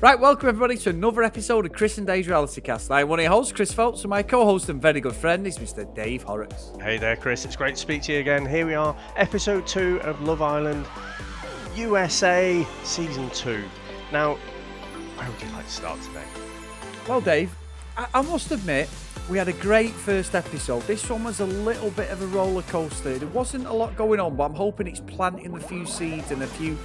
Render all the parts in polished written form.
Right, welcome everybody to another episode of Chris and Dave's Reality Cast. I'm one of your hosts, Chris Phelps, and my co-host and very good friend is Mr. Dave Horrocks. Hey there, Chris. It's great to speak to you again. Here we are, episode 2 of Love Island USA Season 2. Now, where would you like to start today? Well, Dave, I must admit, we had a great first episode. This one was a little bit of a roller coaster. There wasn't a lot going on, but I'm hoping it's planting a few seeds and a few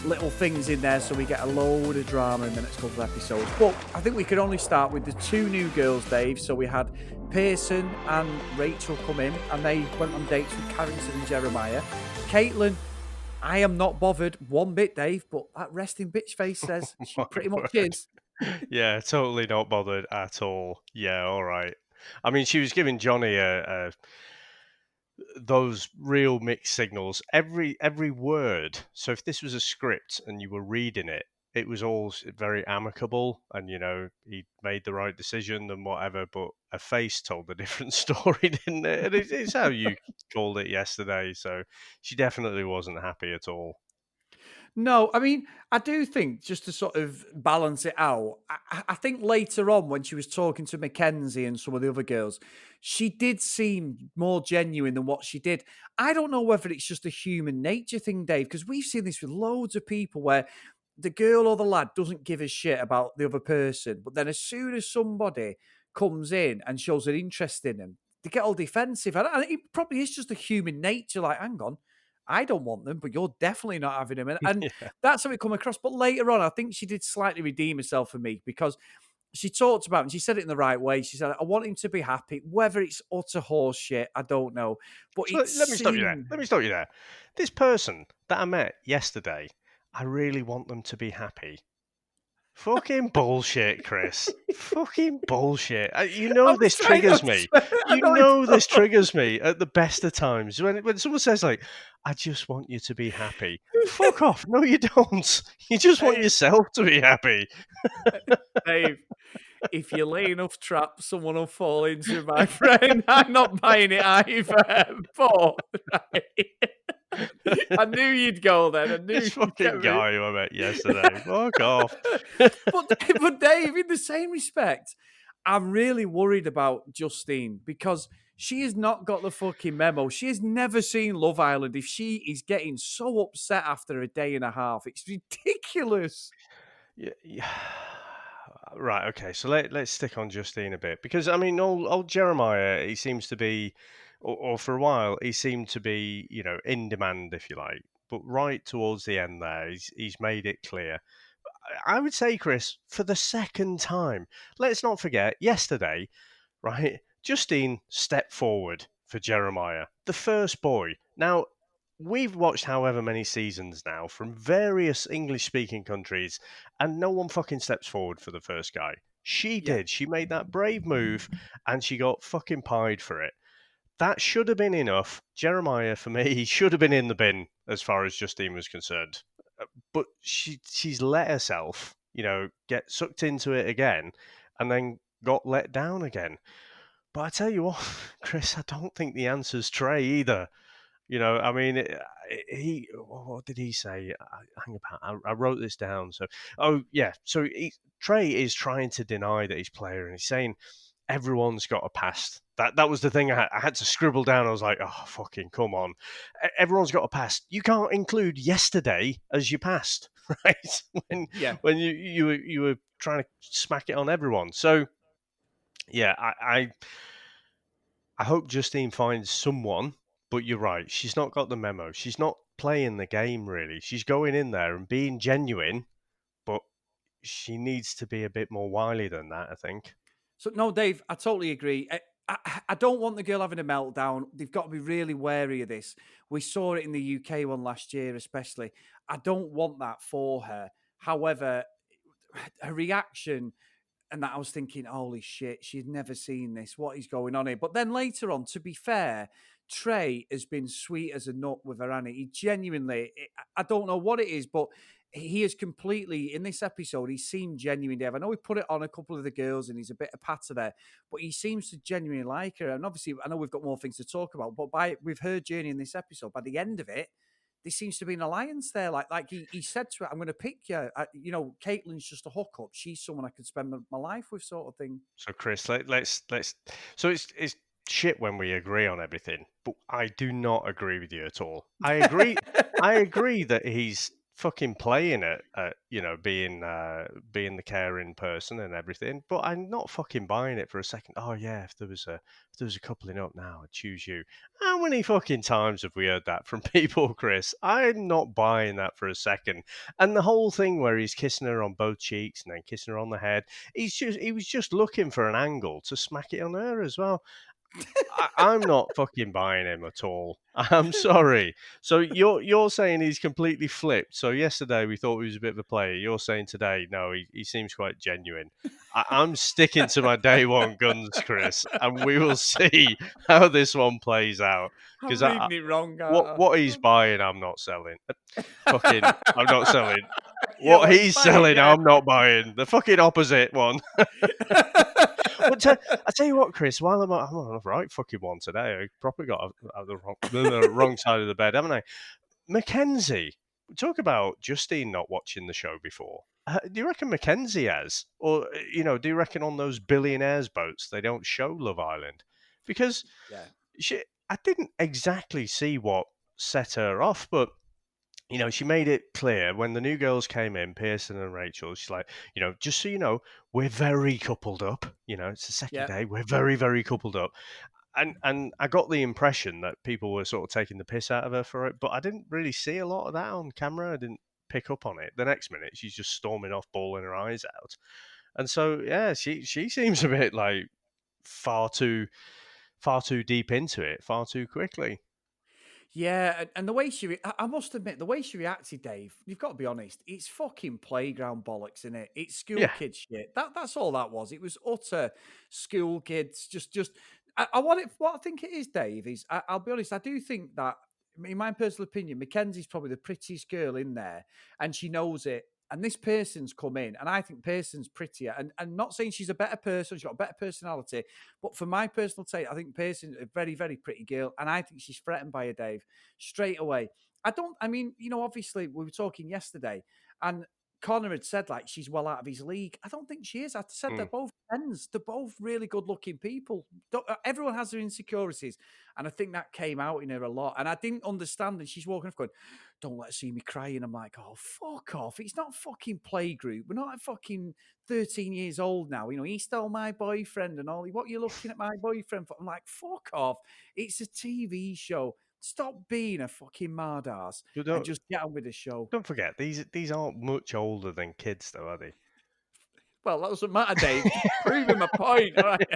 little things in there so we get a load of drama in the next couple of episodes. But I think we could only start with the two new girls, Dave. So we had Pearson and Rachel come in, and they went on dates with Carrington and Jeremiah. Caitlin, I am not bothered one bit, Dave, but that resting bitch face says she pretty much is. Yeah, totally not bothered at all. Yeah, all right. I mean, she was giving Johny those real mixed signals. Every word. So if this was a script and you were reading it, it was all very amicable, and he made the right decision and whatever. But a face told a different story, didn't it? And it's how you called it yesterday. So she definitely wasn't happy at all. No, I mean, I do think just to sort of balance it out, I think later on when she was talking to Mackenzie and some of the other girls, she did seem more genuine than what she did. I don't know whether it's just a human nature thing, Dave, because we've seen this with loads of people where the girl or the lad doesn't give a shit about the other person, but then as soon as somebody comes in and shows an interest in them, they get all defensive. And it probably is just a human nature, like, hang on. I don't want them, but you're definitely not having them. And Yeah. that's how it come across. But later on, I think she did slightly redeem herself for me because she talked about, and she said it in the right way. She said, I want him to be happy. Whether it's utter horse shit, I don't know. But So it let me stop you there. seemed... Let me stop you there. This person that I met yesterday, I really want them to be happy. Fucking bullshit, Chris. Fucking bullshit. I was This trying not triggers me. to- I know it's This triggers me at the best of times. When someone says, like, I just want you to be happy. Fuck off. No, you don't. You just want Dave, yourself to be happy. Dave, if you lay enough traps, someone will fall into it, my friend. I'm not buying it either. But I knew you'd go then. I knew This you'd fucking get me. guy who I met yesterday. Fuck off. but Dave, in the same respect, I'm really worried about Justine because she has not got the fucking memo. She has never seen Love Island. If she is getting so upset after a day and a half, it's ridiculous. Yeah. Right, okay, so let's stick on Justine a bit because I mean, old Jeremiah, he seems to be, or for a while, he seemed to be, in demand, if you like. But right towards the end there, he's made it clear. I would say, Chris, for the second time, let's not forget yesterday, right? Justine stepped forward for Jeremiah, the first boy. Now, we've watched however many seasons now from various English speaking countries, and no one fucking steps forward for the first guy. She Yeah. did. She made that brave move and she got fucking pied for it. That should have been enough. Jeremiah, for me, he should have been in the bin as far as Justine was concerned. But she's let herself, get sucked into it again and then got let down again. But I tell you what, Chris, I don't think the answer's Trey either. I mean, what did he say? Hang about, I wrote this down. So, so Trey is trying to deny that he's player, and he's saying everyone's got a past. That was the thing I had to scribble down. I was like, oh, fucking come on. Everyone's got a past. You can't include yesterday as your past, right? When you were trying to smack it on everyone. So, yeah, I hope Justine finds someone, but you're right. She's not got the memo. She's not playing the game, really. She's going in there and being genuine, but she needs to be a bit more wily than that, I think. So, no, Dave, I totally agree. I don't want the girl having a meltdown. They've got to be really wary of this. We saw it in the UK one last year, especially. I don't want that for her. However, her reaction, and that I was thinking, holy shit, she's never seen this. What is going on here? But then later on, to be fair, Trey has been sweet as a nut with her, Annie. He genuinely, I don't know what it is, but he is completely, in this episode, he seemed genuine, Dave. I know we put it on a couple of the girls and he's a bit of patter there, but he seems to genuinely like her. And obviously, I know we've got more things to talk about, but with her journey in this episode, by the end of it, there seems to be an alliance there. Like he said to her, "I'm going to pick you." Caitlin's just a hookup. She's someone I could spend my life with, sort of thing. So Chris, let's. So it's shit when we agree on everything, but I do not agree with you at all. I agree that he's fucking playing it at, being the caring person and everything, but I'm not fucking buying it for a second. Oh yeah, if there was a coupling up now, I'd choose you. How many fucking times have we heard that from people, Chris? I'm not buying that for a second. And the whole thing where he's kissing her on both cheeks and then kissing her on the head, he was just looking for an angle to smack it on her as well. I'm not fucking buying him at all. I'm sorry. So you're saying he's completely flipped. So yesterday we thought he was a bit of a player. You're saying today, no, he seems quite genuine. I'm sticking to my day one guns, Chris, and we will see how this one plays out. I'm Because reading it wrong, what aren't what he's buying, I'm not selling. Fucking, I'm not selling. Yeah, What what he's he's buying, selling, yeah. I'm not buying. The fucking opposite one. But I tell you what, Chris, while I'm on the right fucking one today, I probably got the wrong side of the bed, haven't I? Mackenzie, talk about Justine not watching the show before. Do you reckon Mackenzie has? Or, do you reckon on those billionaires' boats they don't show Love Island? Because Yeah. I didn't exactly see what set her off, but she made it clear when the new girls came in, Pearson and Rachel. She's like, just so you know, we're very coupled up. It's the second Yeah. day. We're very, very coupled up. And I got the impression that people were sort of taking the piss out of her for it, but I didn't really see a lot of that on camera. I didn't pick up on it. The next minute, she's just storming off, bawling her eyes out. And so, yeah, she seems a bit like far too far too deep into it, far too quickly. Yeah, and the way I must admit, the way she reacted, Dave, you've got to be honest, it's fucking playground bollocks, isn't it? It's school Yeah. kid shit. That's all that was. It was utter school kids. I want it. What I think it is, Dave, is I'll be honest. I do think that, in my personal opinion, Mackenzie's probably the prettiest girl in there, and she knows it. And this person's come in, and I think Pearson's prettier. And not saying she's a better person, she's got a better personality, but for my personal take, I think Pearson's a very, very pretty girl, and I think she's threatened by her, Dave, straight away. I mean, obviously, we were talking yesterday, and Connor had said, like, she's well out of his league. I don't think she is. I said they're Mm. both friends. They're both really good looking people. Everyone has their insecurities. And I think that came out in her a lot. And I didn't understand. And she's walking off going, don't let her see me crying. I'm like, oh, fuck off. It's not fucking playgroup. We're not fucking 13 years old now. He stole my boyfriend and all. What are you looking at my boyfriend for? I'm like, fuck off. It's a TV show. Stop being a fucking mardas But and just get on with the show. don't forget, these aren't much older than kids, though, are they? Well, that doesn't matter, Dave. Just proving my point. All right.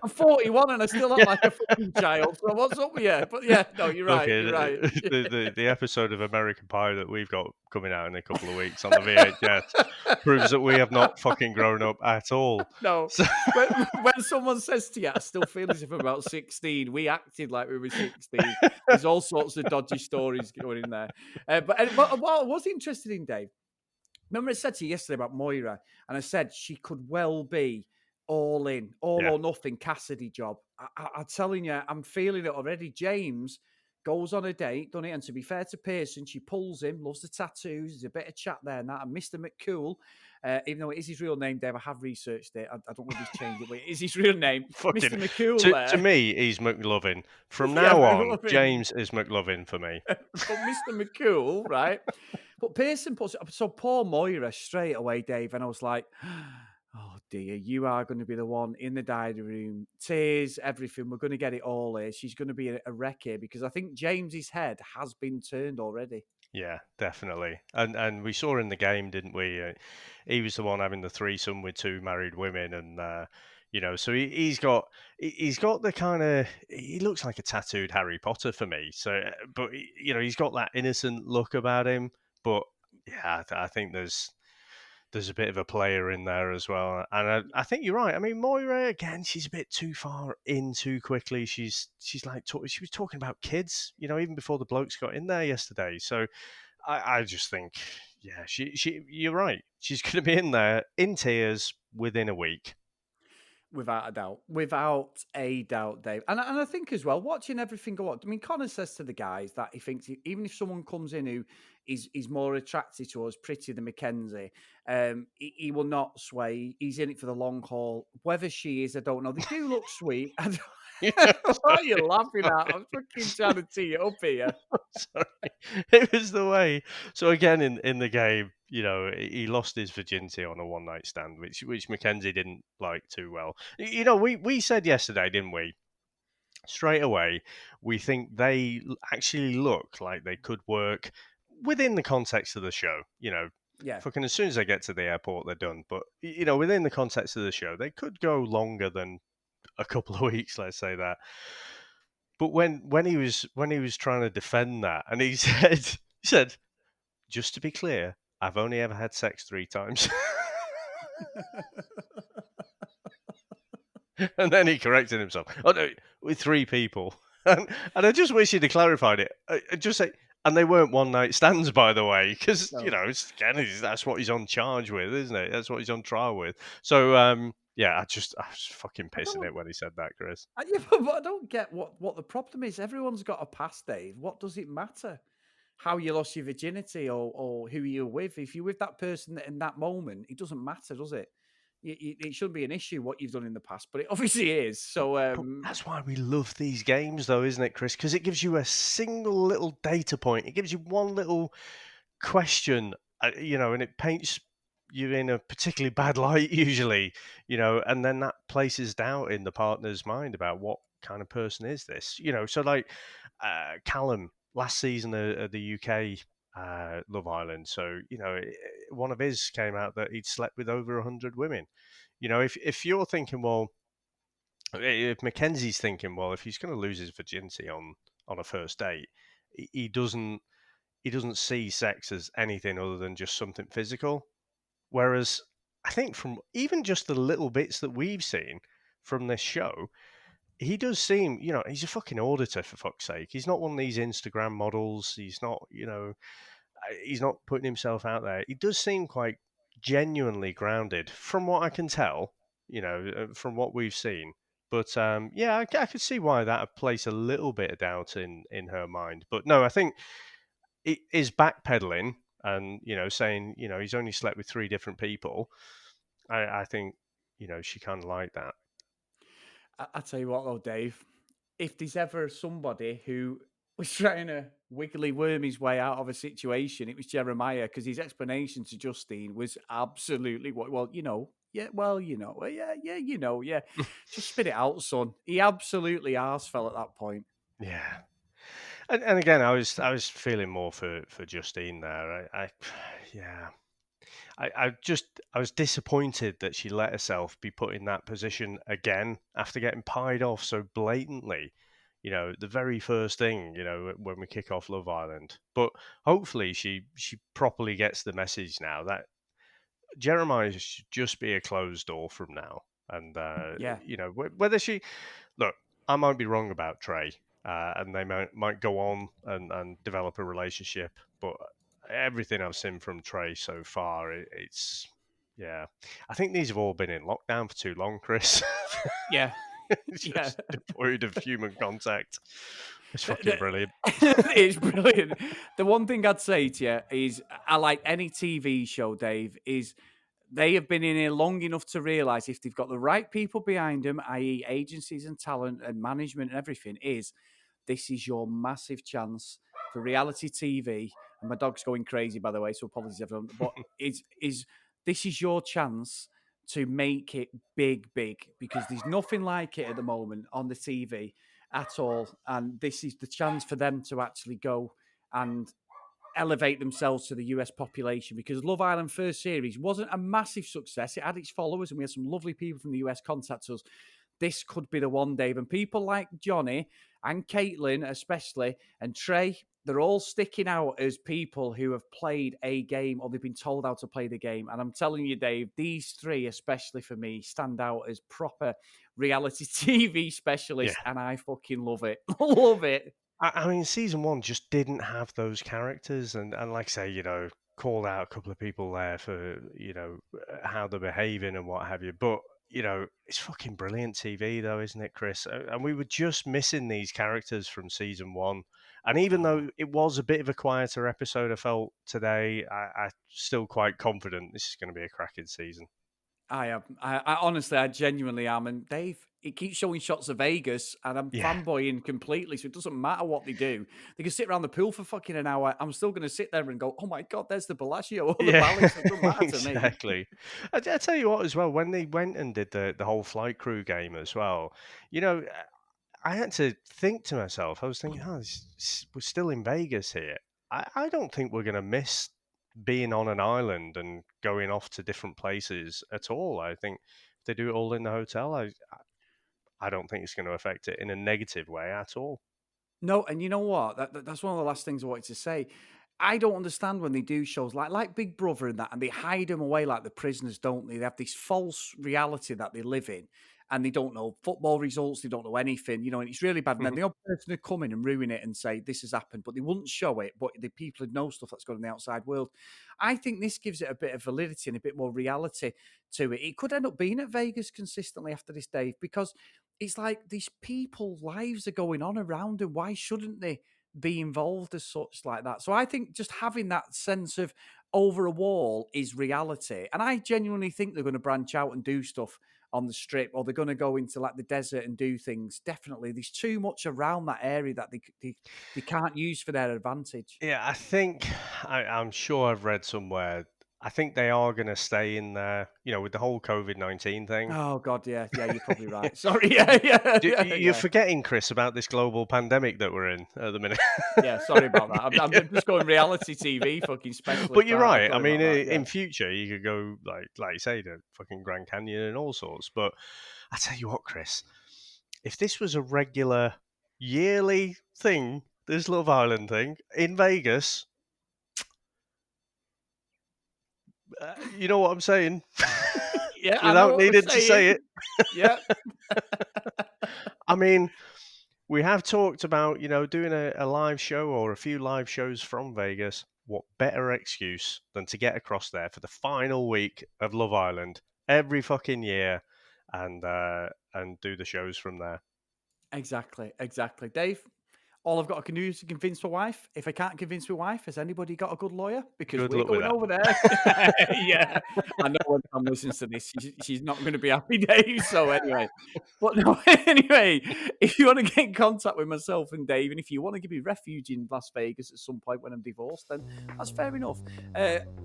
I'm 41 and I still act like a fucking child. So what's up with you? But yeah, no, you're right. Okay, You're right. the episode of American Pie that we've got coming out in a couple of weeks on the VHS proves that we have not fucking grown up at all. No, So, when someone says to you, I still feel as if I'm about 16, we acted like we were 16. There's all sorts of dodgy stories going in there. But what I was interested in, Dave, remember I said to you yesterday about Moira, and I said she could well be all in, all yeah, or nothing Cassidy job. I'm telling you, I'm feeling it already. James goes on a date, done it, and to be fair to Pearson, she pulls him, loves the tattoos. There's a bit of chat there and that. And Mr. McCool, even though it is his real name, Dave, I have researched it. I don't know if he's changed it, but it is his real name, fucking. Mr. McCool. To There, me, he's McLovin. From yeah, now on, McLovin. James is McLovin for me. But Mr. McCool, right? But Pearson puts it up. So poor Moira straight away, Dave. And I was like, oh dear, you are going to be the one in the diary room. Tears, everything. We're going to get it all here. She's going to be a wreck here because I think James's head has been turned already. Yeah, definitely. And we saw in the game, didn't we? He was the one having the threesome with two married women, and so he's got the kind of, he looks like a tattooed Harry Potter for me. So, but he's got that innocent look about him. But yeah, I think there's a bit of a player in there as well. And I think you're right. I mean, Moira again, she's a bit too far in too quickly. She's like she was talking about kids, even before the blokes got in there yesterday. So I just think, yeah, she you're right. She's going to be in there in tears within a week. Without a doubt. Without a doubt, Dave. And I think as well, watching everything go on. I mean, Connor says to the guys that he thinks even if someone comes in who is more attracted to us, prettier than Mackenzie, he will not sway. He's in it for the long haul. Whether she is, I don't know. They do look sweet. I Yeah, what are you laughing sorry. at? I'm fucking trying to tee it up here. Sorry. It was the way. So again, in the game, he lost his virginity on a one night stand, which Mackenzie didn't like too well. We said yesterday, didn't we? Straight away, we think they actually look like they could work within the context of the show. Yeah. Fucking as soon as they get to the airport, they're done. But within the context of the show, they could go longer than a couple of weeks. Let's say that. But when he was trying to defend that, and he said, just to be clear, I've only ever had sex 3 times. And then he corrected himself. Oh no, with 3 people. And I just wish he'd have clarified it. Just say, and they weren't one night stands, by the way, because No. that's what he's on charge with, isn't it? That's what he's on trial with. So yeah, I was fucking I pissing don't it when he said that, Chris. yeah, but I don't get what the problem is. Everyone's got a past, Dave. What does it matter? How you lost your virginity or who you're with. If you're with that person in that moment, it doesn't matter, does it? It shouldn't be an issue what you've done in the past, but it obviously is. So, But that's why we love these games, though, isn't it, Chris? Because it gives you a single little data point. It gives you one little question, and it paints you in a particularly bad light, usually, and then that places doubt in the partner's mind about what kind of person is this, So, like Callum last season of the UK Love Island, so one of his came out that he'd slept with over 100 women. If you're thinking, well, if Mackenzie's thinking, well, if he's going to lose his virginity on a first date, he doesn't see sex as anything other than just something physical. Whereas I think from even just the little bits that we've seen from this show, he does seem, he's a fucking auditor for fuck's sake. He's not one of these Instagram models. He's not putting himself out there. He does seem quite genuinely grounded, from what I can tell. From what we've seen. But yeah, I could see why that would place a little bit of doubt in her mind. But no, I think it is backpedaling and saying he's only slept with 3 different people. I think she kind of liked that. I tell you what, though, Dave, if there's ever somebody who was trying to wiggly worm his way out of a situation, it was Jeremiah because his explanation to Justine was absolutely well, yeah, well, yeah, just spit it out, son. He absolutely arse fell at that point. Yeah, and again, I was feeling more for Justine there. Yeah, I was disappointed that she let herself be put in that position again after getting pied off so blatantly. The very first thing, when we kick off Love Island. But hopefully she properly gets the message now that Jeremiah should just be a closed door from now. And Yeah, whether she look, I might be wrong about Trey, and they might go on and develop a relationship, but everything I've seen from Trey so far, it's yeah. I think these have all been in lockdown for too long, Chris. yeah, It's yeah. just devoid of human contact. It's The- fucking the- brilliant. it's brilliant. The one thing I'd say to you is, I like any TV show, Dave, is they have been in here long enough to realize if they've got the right people behind them, i.e., agencies and talent and management and everything, is this is your massive chance for reality TV. And my dog's going crazy, by the way, so apologies everyone. But is this is your chance to make it big, big, because there's nothing like it at the moment on the TV at all. And this is the chance for them to actually go and elevate themselves to the US population, because Love Island first series wasn't a massive success. It had its followers and we had some lovely people from the US contact us. This could be the one, Dave. And people like Johnny and Caitlin, especially, and Trey, they're all sticking out as people who have played a game or they've been told how to play the game. And I'm telling you, Dave, these three, especially for me, stand out as proper reality TV Yeah. specialists. And I fucking love it. Love it. I mean, season one just didn't have those characters, and like I say, called out a couple of people there for how they're behaving and what have you. But it's fucking brilliant TV, though, isn't it, Chris? And we were just missing these characters from season one. And even though Oh. it was a bit of a quieter episode, I felt today, I'm still quite confident this is going to be a cracking season. I am. I honestly, I genuinely am. And Dave, it keeps showing shots of Vegas, and I'm Yeah. fanboying completely. So it doesn't matter what they do. They can sit around the pool for fucking an hour. I'm still going to sit there and go, "Oh my god, there's the Bellagio or the Yeah, Bally's." It doesn't matter to me. exactly. I tell you what, as well, when they went and did the whole flight crew game as well, you know, I had to think to myself, I was thinking, we're still in Vegas here. I don't think we're going to miss being on an island and going off to different places at all. I think if they do it all in the hotel, I don't think it's going to affect it in a negative way at all. No, and you know what? That's one of the last things I wanted to say. I don't understand when they do shows like Big Brother and that, and they hide them away like the prisoners, don't they? They have this false reality that they live in, and they don't know football results, they don't know anything, and it's really bad. And then Mhm. the other person would come in and ruin it and say this has happened, but they wouldn't show it. But the people who know stuff that's going on in the outside world, I think this gives it a bit of validity and a bit more reality to it. It could end up being at Vegas consistently after this, Dave, because it's like these people lives are going on around them. Why shouldn't they be involved as such like that? So I think just having that sense of over a wall is reality. And I genuinely think they're going to branch out and do stuff on the strip, or they're going to go into like the desert and do things. Definitely. There's too much around that area that they can't use for their advantage. Yeah, I think I'm sure I've read somewhere. I think they are going to stay in there, with the whole COVID-19 thing. Oh God, yeah, yeah, you're probably right. Sorry, yeah, yeah, yeah, You're yeah. forgetting, Chris, about this global pandemic that we're in at the minute. Yeah, sorry about that. I'm just going reality TV fucking But specialist, you're aren't I? right. I Sorry mean, about that. Yeah. in future, you could go like you say, to fucking Grand Canyon and all sorts. But I tell you what, Chris, if this was a regular yearly thing, this Love Island thing in Vegas, you know what I'm saying, Yeah, I know without what we're needing to say saying. it. Yeah. I mean, we have talked about, doing a live show or a few live shows from Vegas. What better excuse than to get across there for the final week of Love Island every fucking year and do the shows from there. Exactly, exactly. Dave, all I've got to do is convince my wife. If I can't convince my wife, has anybody got a good lawyer? Because Good we're luck with going that. over there. Yeah, I know when Sam listens to this, she's not going to be happy, Dave. So anyway, but no, anyway, if you want to get in contact with myself and Dave, and if you want to give me refuge in Las Vegas at some point when I'm divorced, then that's fair enough.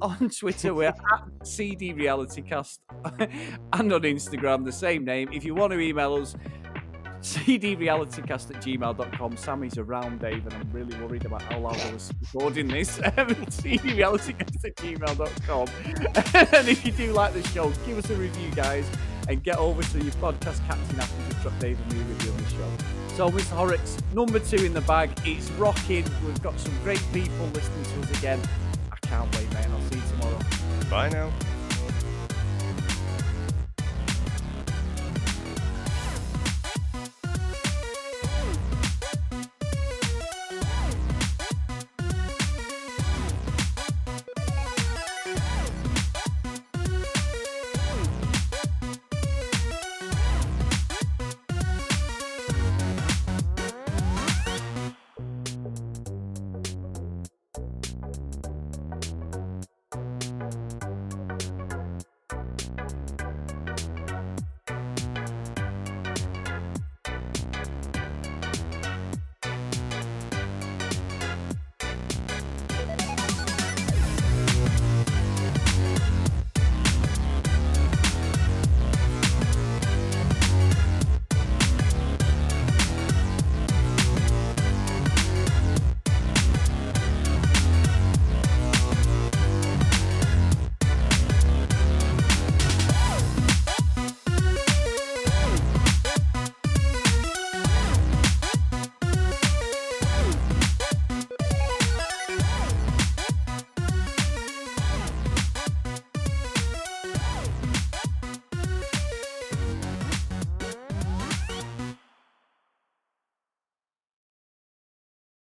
On Twitter, we're at CD RealityCast, and on Instagram, the same name. If you want to email us, cdrealitycast@gmail.com. Sammy's around, Dave, and I'm really worried about how loud I was recording this. cdrealitycast@gmail.com. And if you do like the show, give us a review, guys, and get over to your podcast catching app and just drop Dave a new review on the show. So, Mr. Horrocks, number 2 in the bag. It's rocking. We've got some great people listening to us again. I can't wait, mate. I'll see you tomorrow. Bye now.